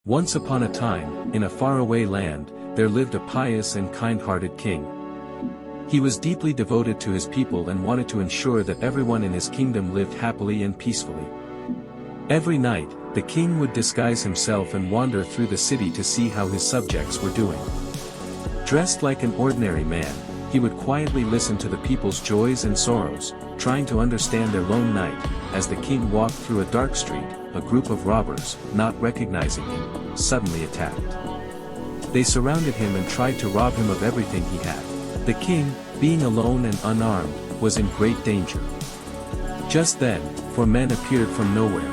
Once upon a time, in a faraway land, there lived a pious and kind-hearted king. He was deeply devoted to his people and wanted to ensure that everyone in his kingdom lived happily and peacefully. Every night, the king would disguise himself and wander through the city to see how his subjects were doing. Dressed like an ordinary man, he would quietly listen to the people's joys and sorrows, trying to understand their lone night. As the king walked through a dark street, a group of robbers, not recognizing him, suddenly attacked. They surrounded him and tried to rob him of everything he had. The king, being alone and unarmed, was in great danger. Just then, four men appeared from nowhere.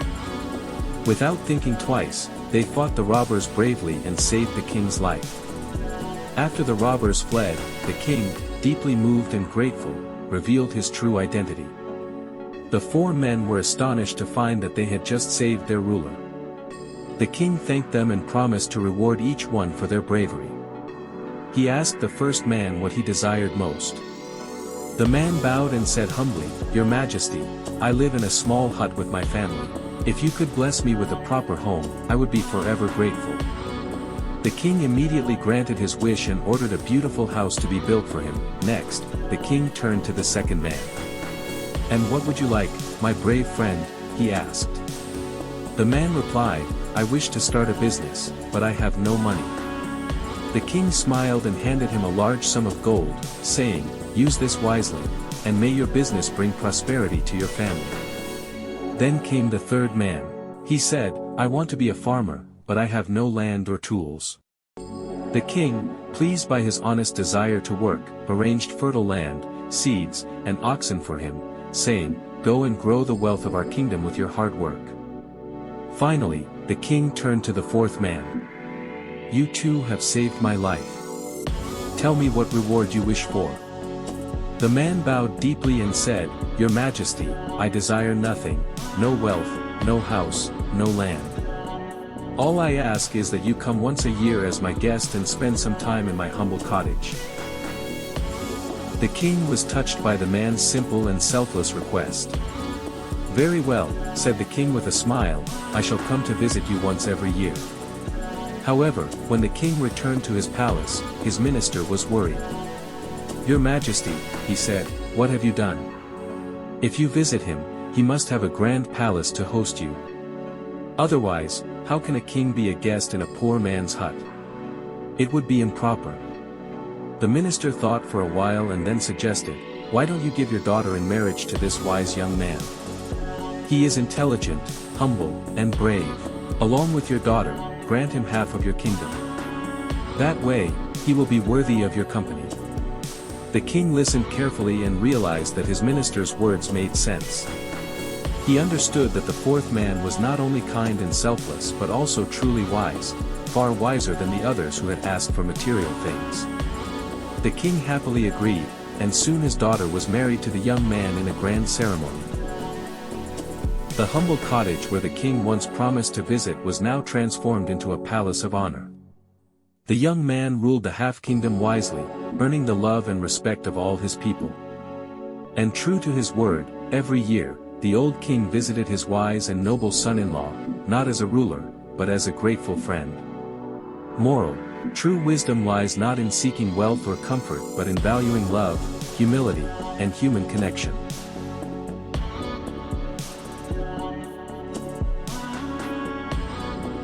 Without thinking twice, they fought the robbers bravely and saved the king's life. After the robbers fled, the king, deeply moved and grateful, revealed his true identity. The four men were astonished to find that they had just saved their ruler. The king thanked them and promised to reward each one for their bravery. He asked the first man what he desired most. The man bowed and said humbly, "Your Majesty, I live in a small hut with my family. If you could bless me with a proper home, I would be forever grateful." The king immediately granted his wish and ordered a beautiful house to be built for him. Next, the king turned to the second man. "And what would you like, my brave friend?" he asked. The man replied, "I wish to start a business, but I have no money." The king smiled and handed him a large sum of gold, saying, "Use this wisely, and may your business bring prosperity to your family." Then came the third man. He said, "I want to be a farmer, but I have no land or tools." The king, pleased by his honest desire to work, arranged fertile land, seeds, and oxen for him, saying, "Go and grow the wealth of our kingdom with your hard work." Finally, the king turned to the fourth man. "You too have saved my life. Tell me what reward you wish for." The man bowed deeply and said, "Your Majesty, I desire nothing, no wealth, no house, no land. All I ask is that you come once a year as my guest and spend some time in my humble cottage." The king was touched by the man's simple and selfless request. "Very well," said the king with a smile, "I shall come to visit you once every year." However, when the king returned to his palace, his minister was worried. "Your Majesty," he said, "what have you done? If you visit him, he must have a grand palace to host you. Otherwise, how can a king be a guest in a poor man's hut? It would be improper." The minister thought for a while and then suggested, "Why don't you give your daughter in marriage to this wise young man? He is intelligent, humble, and brave. Along with your daughter, grant him half of your kingdom. That way, he will be worthy of your company." The king listened carefully and realized that his minister's words made sense. He understood that the fourth man was not only kind and selfless but also truly wise, far wiser than the others who had asked for material things. The king happily agreed, and soon his daughter was married to the young man in a grand ceremony. The humble cottage where the king once promised to visit was now transformed into a palace of honor. The young man ruled the half-kingdom wisely, earning the love and respect of all his people. And true to his word, every year, the old king visited his wise and noble son-in-law, not as a ruler, but as a grateful friend. Moral: true wisdom lies not in seeking wealth or comfort but in valuing love, humility, and human connection.